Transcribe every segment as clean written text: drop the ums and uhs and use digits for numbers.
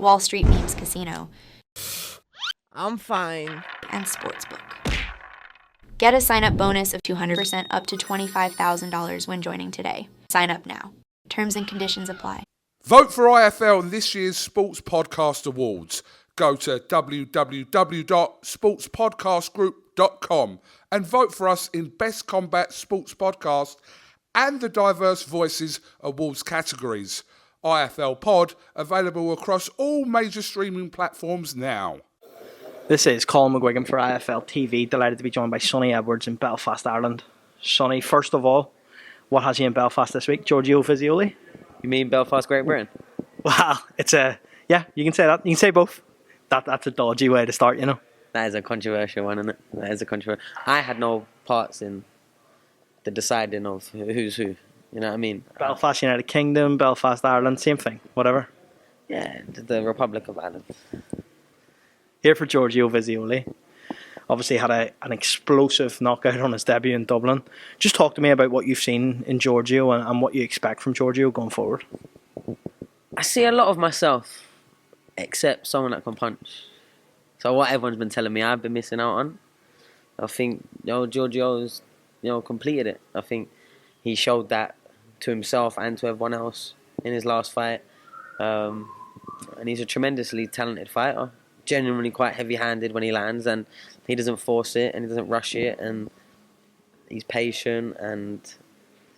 Wall Street Memes Casino, I'm fine. and Sportsbook. Get a sign-up bonus of 200% up to $25,000 when joining today. Sign up now. Terms and conditions apply. Vote for IFL in this year's Sports Podcast Awards. Go to www.sportspodcastgroup.com and vote for us in Best Combat Sports Podcast and the Diverse Voices Awards categories. IFL Pod, available across all major streaming platforms now. This is COLM McGuigan for IFL TV. Delighted to be joined by Sonny Edwards in Belfast, Ireland. Sonny, first of all, what has you in Belfast this week? Giorgio Visioli? You mean Belfast, Great Britain? Wow, you can say that. You can say both. That's a dodgy way to start, you know. That is a controversial one, isn't it? That is a controversial. I had no parts in the deciding of who's who. You know what I mean? Belfast, United Kingdom, Belfast, Ireland, same thing. Whatever. Yeah, the Republic of Ireland. Here for Giorgio Visioli. Obviously had an explosive knockout on his debut in Dublin. Just talk to me about what you've seen in Giorgio and what you expect from Giorgio going forward. I see a lot of myself, except someone that can punch. So what everyone's been telling me I've been missing out on, I think Giorgio's completed it. I think he showed that to himself and to everyone else in his last fight. And he's a tremendously talented fighter. Genuinely quite heavy-handed when he lands, and he doesn't force it and he doesn't rush it, and he's patient and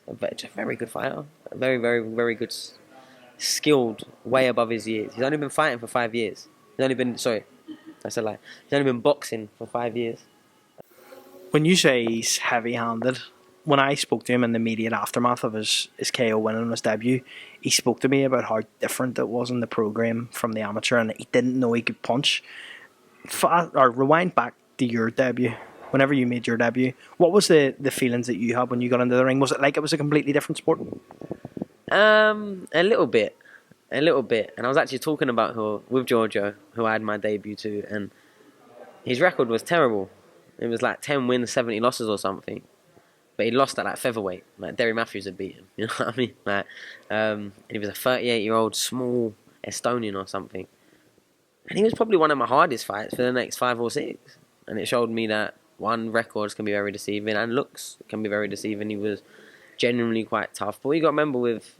a very good fighter. A very, very, very good, skilled, way above his years. He's only been fighting for 5 years. That's a lie. He's only been boxing for 5 years. When you say he's heavy-handed, when I spoke to him in the immediate aftermath of his KO win on his debut, he spoke to me about how different it was in the programme from the amateur, and he didn't know he could punch. Rewind back to your debut. Whenever you made your debut, what was the feelings that you had when you got into the ring? Was it like it was a completely different sport? A little bit. And I was actually talking about with Giorgio, who I had my debut to, and his record was terrible. It was like 10 wins, 70 losses or something. But he lost at like featherweight. Like Derry Matthews had beat him. You know what I mean? And he was a 38-year-old small Estonian or something. And he was probably one of my hardest fights for the next 5 or 6. And it showed me that, one, records can be very deceiving and looks can be very deceiving. He was genuinely quite tough. But what you got to remember with,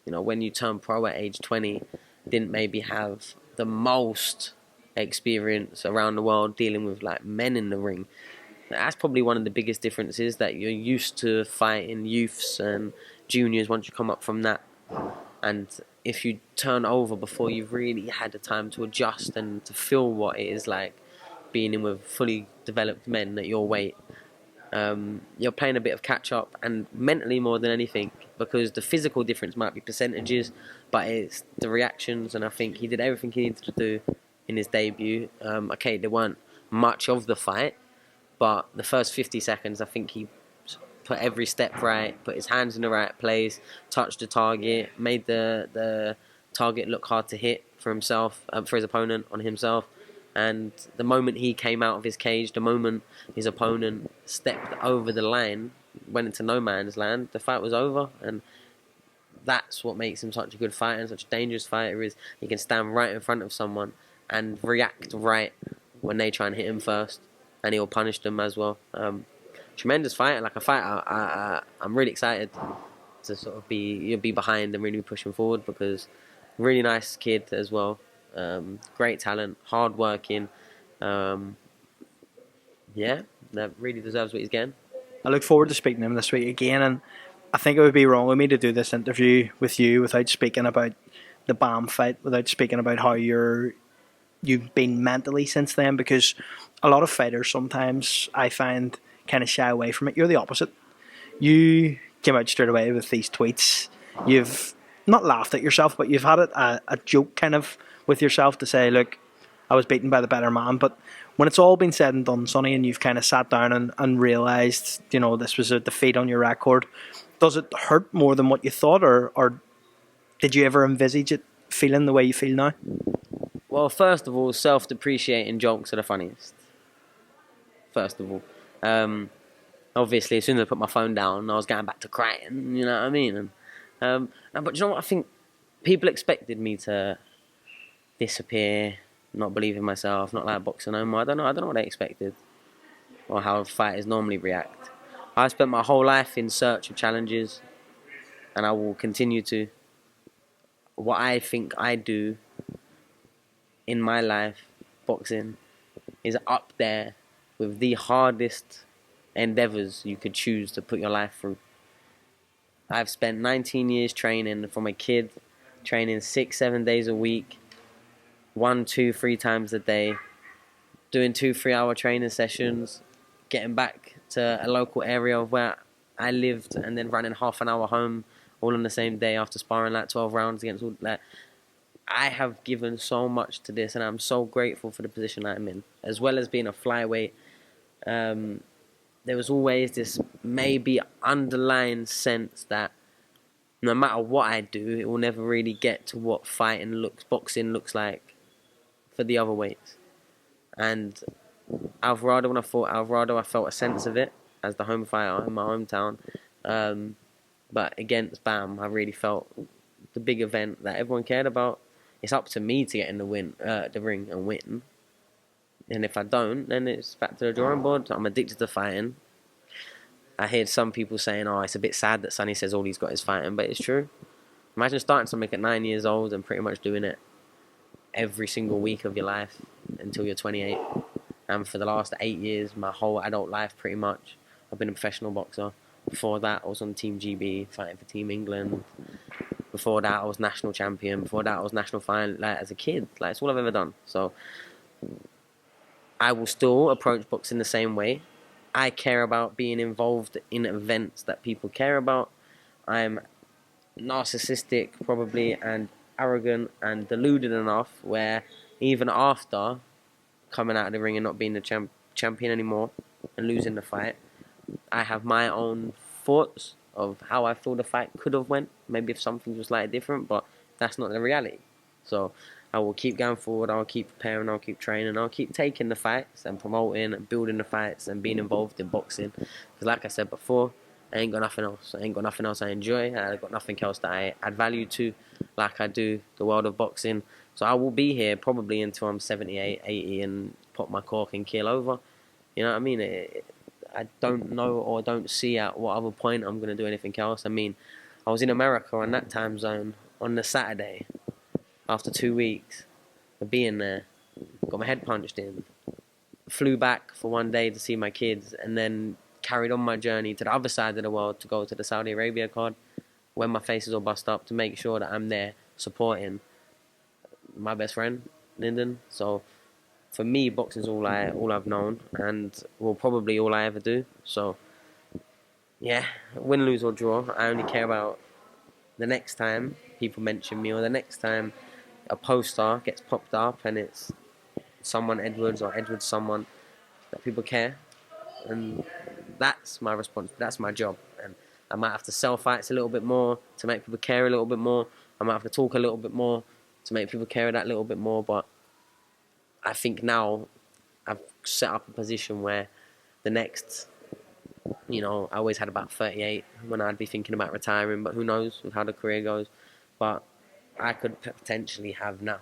when you turn pro at age 20, didn't maybe have the most experience around the world dealing with like men in the ring. That's probably one of the biggest differences, that you're used to fighting youths and juniors once you come up from that. And if you turn over before you've really had the time to adjust and to feel what it is like being in with fully developed men at your weight, you're playing a bit of catch up, and mentally more than anything, because the physical difference might be percentages, but it's the reactions. And I think he did everything he needed to do in his debut. Okay, there weren't much of the fight, but the first 50 seconds, I think he put every step right, put his hands in the right place, touched the target, made the target look hard to hit for himself, for his opponent, on himself. And the moment he came out of his cage, the moment his opponent stepped over the line, went into no man's land, the fight was over. And that's what makes him such a good fighter and such a dangerous fighter, is he can stand right in front of someone and react right when they try and hit him first, and he'll punish them as well. Tremendous fighter, like a fighter. I'm really excited to sort of be behind and really be pushing forward, because really nice kid as well. Great talent, hard working. That really deserves what he's getting. I look forward to speaking to him this week again, and I think it would be wrong of me to do this interview with you without speaking about the BAM fight, without speaking about how you've been mentally since then, because a lot of fighters sometimes, I find, kind of shy away from it. You're the opposite. You came out straight away with these tweets. You've not laughed at yourself, but you've had a joke kind of with yourself to say, look, I was beaten by the better man. But when it's all been said and done, Sonny, and you've kind of sat down and realised, this was a defeat on your record, does it hurt more than what you thought, or did you ever envisage it feeling the way you feel now? Well, first of all, self-depreciating jokes are the funniest. First of all. Obviously, as soon as I put my phone down, I was going back to crying, you know what I mean? And, but you know what, I think people expected me to disappear, not believe in myself, not like boxing no more. I don't know what they expected or how fighters normally react. I spent my whole life in search of challenges, and I will continue to. What I think I do in my life, boxing, is up there with the hardest endeavours you could choose to put your life through. I've spent 19 years training from a kid, training 6-7 days a week, 1, 2, 3 times a day, doing 2-3 hour training sessions, getting back to a local area of where I lived, and then running half an hour home all on the same day after sparring like 12 rounds against all that. I have given so much to this, and I'm so grateful for the position I'm in, as well as being a flyweight. There was always this maybe underlying sense that no matter what I do, it will never really get to what boxing looks like for the other weights. And Alvarado, when I fought Alvarado, I felt a sense of it as the home fighter in my hometown. But against Bam, I really felt the big event that everyone cared about. It's up to me to get in the ring and win. And if I don't, then it's back to the drawing board. I'm addicted to fighting. I hear some people saying, oh, it's a bit sad that Sonny says all he's got is fighting, but it's true. Imagine starting something at 9 years old and pretty much doing it every single week of your life until you're 28. And for the last 8 years, my whole adult life pretty much, I've been a professional boxer. Before that, I was on Team GB, fighting for Team England. Before that, I was national champion. Before that, I was national final, like, as a kid. Like, it's all I've ever done. So I will still approach boxing the same way. I care about being involved in events that people care about. I'm narcissistic, probably, and arrogant and deluded enough where even after coming out of the ring and not being the champion anymore and losing the fight, I have my own thoughts of how I feel the fight could have went. Maybe if something was slightly different, but that's not the reality. So I will keep going forward, I'll keep preparing, I'll keep training, I'll keep taking the fights and promoting and building the fights and being involved in boxing. Because like I said before, I ain't got nothing else. I ain't got nothing else I enjoy. I got nothing else that I add value to like I do the world of boxing. So I will be here probably until I'm 78, 80 and pop my cork and keel over. You know what I mean? I don't know or don't see at what other point I'm going to do anything else. I mean, I was in America on that time zone on the Saturday after 2 weeks of being there. Got my head punched in. Flew back for 1 day to see my kids and then carried on my journey to the other side of the world to go to the Saudi Arabia card when my face is all bust up to make sure that I'm there supporting my best friend, Lyndon. So for me, boxing's all I've known and will probably all I ever do. So yeah, win, lose or draw, I only care about the next time people mention me or the next time a poster gets popped up and it's someone Edwards or Edwards someone that people care. And that's my response, that's my job. And I might have to sell fights a little bit more to make people care a little bit more. I might have to talk a little bit more to make people care that little bit more. But I think now I've set up a position where the next, I always had about 38 when I'd be thinking about retiring, but who knows with how the career goes. But I could potentially have now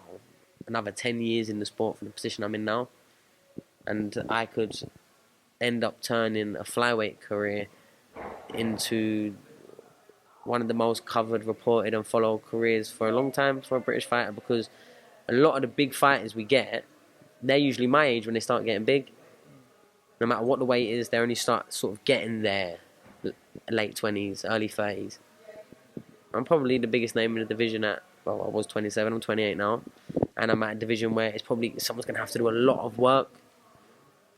another 10 years in the sport from the position I'm in now. And I could end up turning a flyweight career into one of the most covered, reported and followed careers for a long time for a British fighter, because a lot of the big fighters we get, they're usually my age when they start getting big. No matter what the weight is, they only start sort of getting there late 20s, early 30s. I'm probably the biggest name in the division I was 27, I'm 28 now. And I'm at a division where it's probably someone's going to have to do a lot of work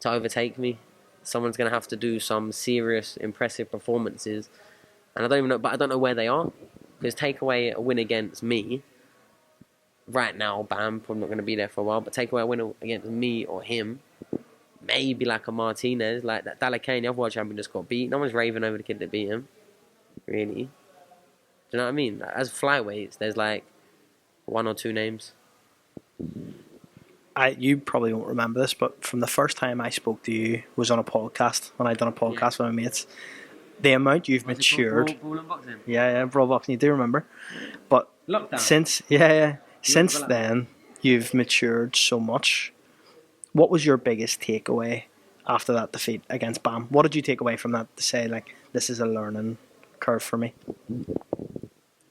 to overtake me. Someone's going to have to do some serious, impressive performances. And I don't know where they are. Because take away a win against me, right now, Bam, probably not going to be there for a while, but take away a win against me or him, maybe like a Martinez, like that Dalakane, the other world champion, just got beat. No one's raving over the kid that beat him. Really. Do you know what I mean? As flyweights, there's like 1 or 2 names. You probably won't remember this, but from the first time I spoke to you was on a podcast, when I'd done a podcast with my mates. The amount you've matured. Brawl and boxing? Yeah, brawl boxing, you do remember. But Lockdown. since then, you've matured so much. What was your biggest takeaway after that defeat against BAM? What did you take away from that to say, like, this is a learning curve for me?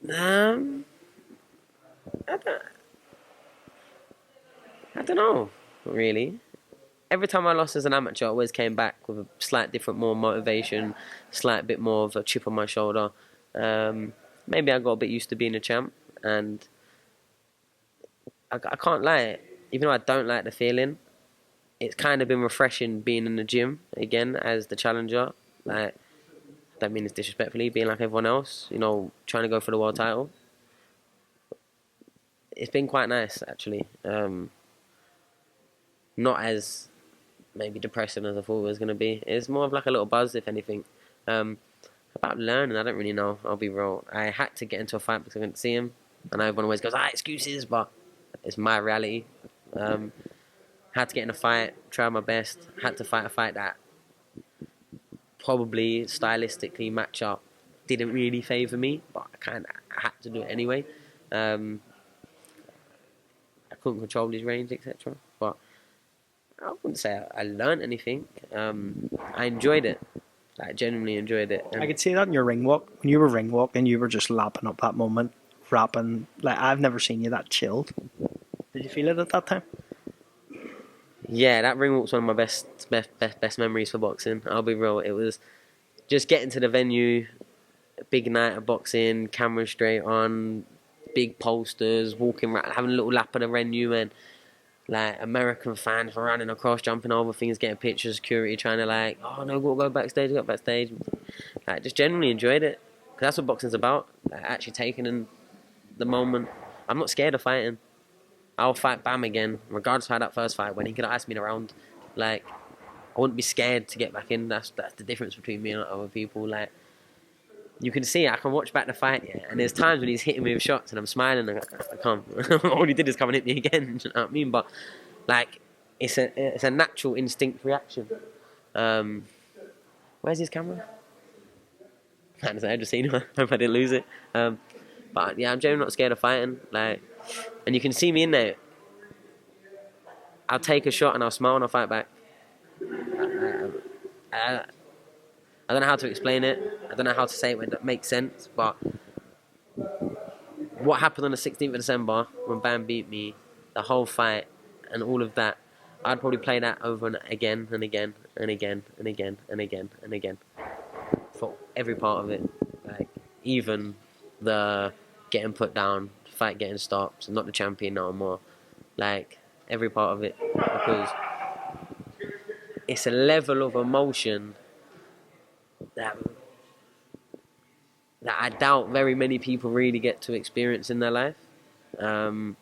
I don't know, really. Every time I lost as an amateur, I always came back with a slight different more motivation, slight bit more of a chip on my shoulder. Maybe I got a bit used to being a champ, and I can't lie. Even though I don't like the feeling, it's kind of been refreshing being in the gym again as the challenger. Like, I don't mean this disrespectfully, being like everyone else, you know, trying to go for the world title. It's been quite nice, actually. Not as maybe depressing as I thought it was going to be. It's more of like a little buzz, if anything. About learning, I don't really know, I'll be real. I had to get into a fight because I couldn't see him. I know everyone always goes, excuses, but it's my reality. Had to get in a fight, try my best. Had to fight a fight that probably stylistically match up. Didn't really favour me, but I kind of had to do it anyway. I couldn't control his range, etc. But I wouldn't say I learned anything. I enjoyed it. I genuinely enjoyed it. And I could see that in your ring walk. When you were ring walking, you were just lapping up that moment, rapping. Like, I've never seen you that chilled. Did you feel it at that time? yeah, that ring walk's one of my best memories for boxing. I'll be real. It was just getting to the venue, a big night of boxing, cameras straight on, big posters, walking around, having a little lap of the venue, and like American fans were running across, jumping over things, getting pictures, security trying to like, oh no, go backstage, go backstage. Like, just genuinely enjoyed it, because that's what boxing's about. Like, actually taking in the moment. I'm not scared of fighting. I'll fight Bam again, regardless of how that first fight went. He could have asked me in a round. Like, I wouldn't be scared to get back in. That's the difference between me and other people. Like, you can see, I can watch back the fight, yeah, and there's times when he's hitting me with shots and I'm smiling and I can't. All he did is come and hit me again, you know what I mean? But, like, it's a natural instinct reaction. Where's his camera? I just seen him. I hope I didn't lose it. But, yeah, I'm generally not scared of fighting. Like, and you can see me in there. I'll take a shot and I'll smile and I'll fight back. I don't know how to explain it. I don't know how to say it when it makes sense. But what happened on the 16th of December when Bam beat me, the whole fight and all of that, I'd probably play that over and again and again and again and again and again and again for every part of it. Like, even the getting put down, fight getting stopped, not the champion no more. Like, every part of it, because it's a level of emotion that I doubt very many people really get to experience in their life. And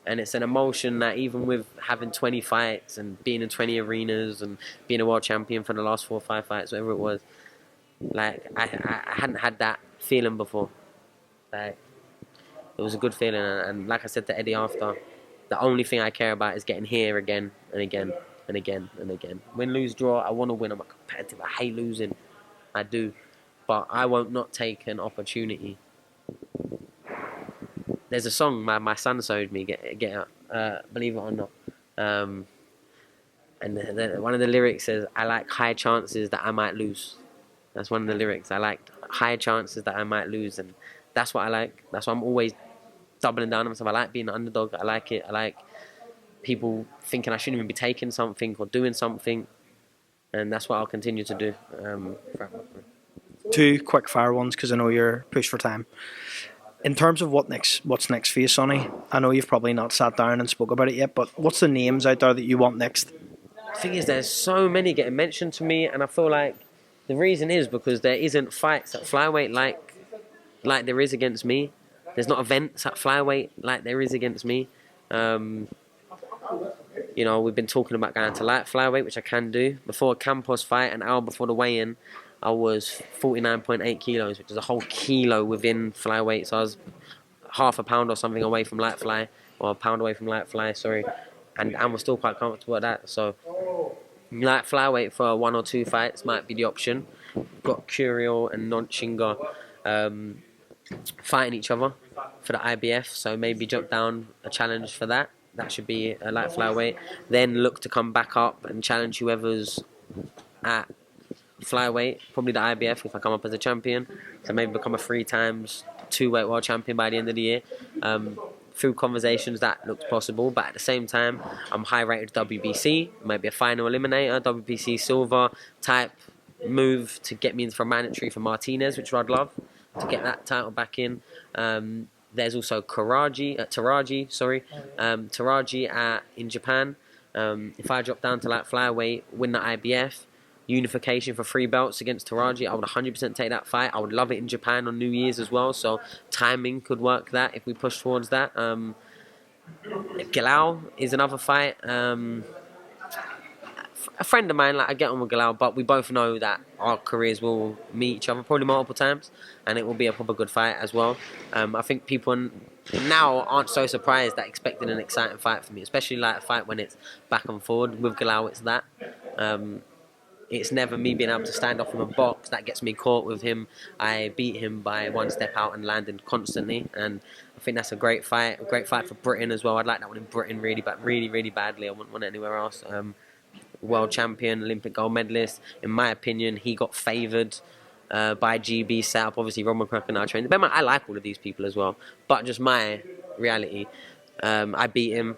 it's an emotion that even with having 20 fights and being in 20 arenas and being a world champion for the last 4 or 5 fights, whatever it was, like, I hadn't had that feeling before. Like, it was a good feeling, and like I said to Eddie after, the only thing I care about is getting here again and again and again and again. Win, lose, draw, I want to win. I'm a competitive. I hate losing. I do. But I won't not take an opportunity. There's a song my son showed me, Get Out, believe it or not. And one of the lyrics says, I like high chances that I might lose. That's one of the lyrics. I like high chances that I might lose, and that's what I like. That's why I'm always doubling down on myself. I like being an underdog. I like it. I like people thinking I shouldn't even be taking something or doing something, and that's what I'll continue to do. Two quick fire ones, because I know you're pushed for time. In terms of what's next for you, Sonny, I know you've probably not sat down and spoke about it yet, but what's the names out there that you want next? The thing is, there's so many getting mentioned to me, and I feel like the reason is because there isn't fights at flyweight like there is against me. There's not events at flyweight like there is against me. You know, we've been talking about going to light flyweight, which I can do. Before a Campos fight, an hour before the weigh-in, I was 49.8 kilos, which is a whole kilo within flyweight. So I was half a pound or something away from light fly, or a pound away from light fly, sorry. And we're still quite comfortable at that. So light flyweight for 1 or 2 fights might be the option. Got Curiel and Nonchinga fighting each other for the IBF, so maybe jump down a challenge for that. that should be a light flyweight. Then look to come back up and challenge whoever's at flyweight, probably the IBF if I come up as a champion. So maybe become a 3 times 2-weight world champion by the end of the year. Through conversations that looks possible, but at the same time, I'm high rated WBC, maybe a final eliminator, WBC silver type move to get me in for a mandatory for Martinez, which I'd love to get that title back in. There's also Taraji in Japan. If I drop down to like flyweight, win the IBF, unification for 3 belts against Taraji, I would 100% take that fight. I would love it in Japan on New Year's as well, so timing could work that if we push towards that. Galal is another fight. A friend of mine, like I get on with Galal, but we both know that our careers will meet each other probably multiple times, and it will be a proper good fight as well. I think people now aren't so surprised that expecting an exciting fight for me, especially like a fight when it's back and forward. With Galal, it's that. It's never me being able to stand off from a box that gets me caught with him. I beat him by 1 step out and landed constantly, and I think that's a great fight for Britain as well. I'd like that one in Britain really badly. I wouldn't want it anywhere else. World champion, Olympic gold medalist. In my opinion, he got favoured by GB, set up obviously Ron McCracken and I trained. But I like all of these people as well, but just my reality. I beat him.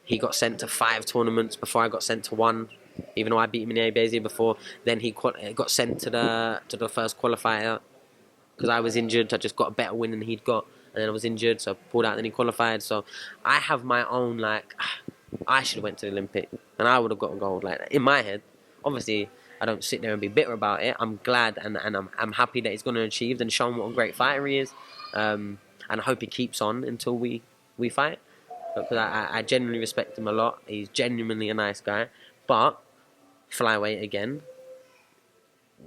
He got sent to 5 tournaments before I got sent to 1. Even though I beat him in the ABAZ before, then he got sent to the first qualifier because I was injured. I just got a better win than he'd got, and then I was injured, so I pulled out. Then he qualified. So I have my own like, I should have went to the Olympic, and I would have gotten gold like that in my head. Obviously, I don't sit there and be bitter about it. I'm glad and I'm happy that he's going to achieve and shown what a great fighter he is, and I hope he keeps on until we fight. Because I genuinely respect him a lot. He's genuinely a nice guy, but flyweight again,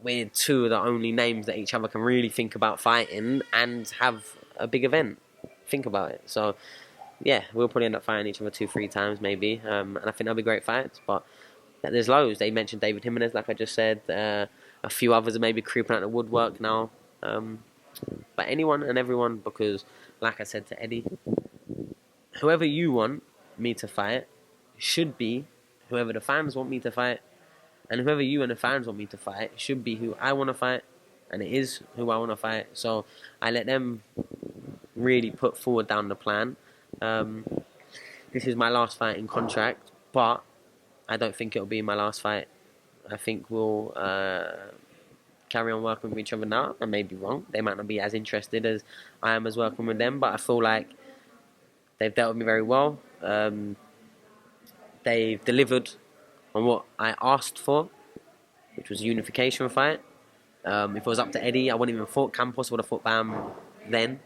we're 2 of the only names that each other can really think about fighting and have a big event. Think about it. So yeah, we'll probably end up fighting each other 2-3 times maybe, and I think they'll be great fights. But there's loads. They mentioned David Jimenez, like I just said. A few others are maybe creeping out the woodwork now. But anyone and everyone, because like I said to Eddie, whoever you want me to fight should be whoever the fans want me to fight. And whoever you and the fans want me to fight should be who I want to fight, and it is who I want to fight. So I let them really put forward down the plan. This is my last fight in contract, but I don't think it'll be my last fight. I think we'll carry on working with each other now. I may be wrong. They might not be as interested as I am as working with them, but I feel like they've dealt with me very well. They've delivered on what I asked for, which was a unification fight. If it was up to Eddie, I wouldn't even fought Campos, I would have fought Bam then.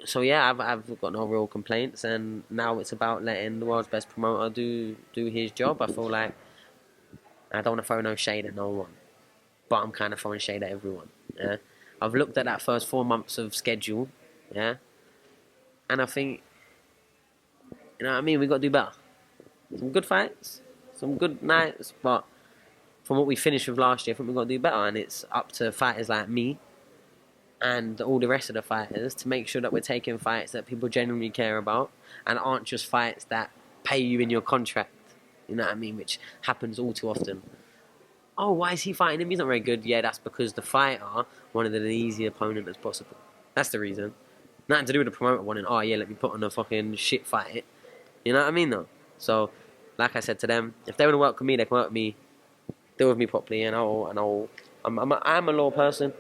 So yeah, I've got no real complaints, and now it's about letting the world's best promoter do his job. I feel like I don't want to throw no shade at no one, but I'm kind of throwing shade at everyone. Yeah? I've looked at that first 4 months of schedule, yeah, and I think, you know what I mean, we got to do better. Some good fights, some good nights, but from what we finished with last year, I think we've got to do better, and it's up to fighters like me and all the rest of the fighters to make sure that we're taking fights that people genuinely care about and aren't just fights that pay you in your contract, you know what I mean, which happens all too often. Oh, why is he fighting him? He's not very good. Yeah, that's because the fighter wanted an easy opponent as possible. That's the reason. Nothing to do with the promoter wanting, oh yeah, let me put on a fucking shit fight. You know what I mean, though? So, like I said to them, if they want to work with me, they can work with me, deal with me properly, and I'm a loyal person.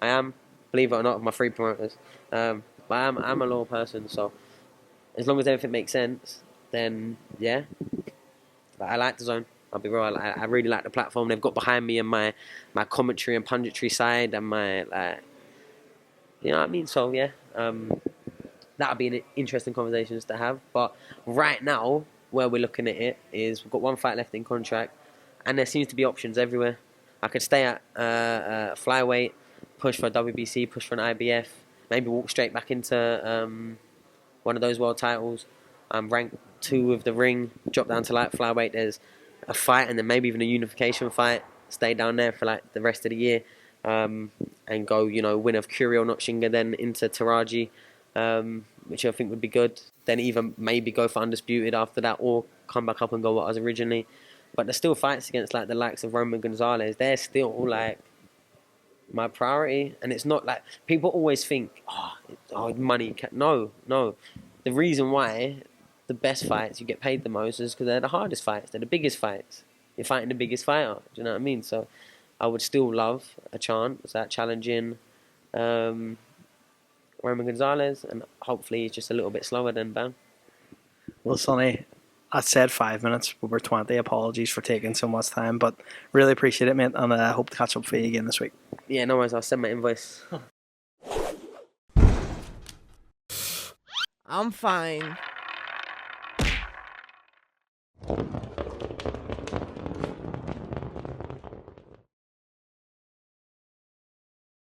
I am, believe it or not, with my 3 promoters. But I'm a loyal person, so as long as everything makes sense, then yeah. But I like the zone. I'll be real. I really like the platform they've got behind me, and my commentary and punditry side, and my you know what I mean. So yeah, that'll be an interesting conversations to have. But right now, where we're looking at it is we've got 1 fight left in contract, and there seems to be options everywhere. I could stay at flyweight, push for a WBC, push for an IBF, maybe walk straight back into one of those world titles. I'm ranked 2 of the ring, drop down to like flyweight. There's a fight, and then maybe even a unification fight. Stay down there for like the rest of the year, and go, you know, win of Curio Notshinga, then into Taraji. which I think would be good. Then even maybe go for undisputed after that, or come back up and go what I was originally. But there's still fights against like the likes of Roman Gonzalez. They're still like my priority, and it's not like people always think, money. No. The reason why the best fights you get paid the most is because they're the hardest fights. They're the biggest fights. You're fighting the biggest fighter. Do you know what I mean? So I would still love a chance at challenging Roman Gonzalez, and hopefully he's just a little bit slower than Bam. Well, Sonny, I said 5 minutes, but we're 20. Apologies for taking so much time, but really appreciate it, mate, and I hope to catch up for you again this week. Yeah, no worries. I'll send my invoice. I'm fine.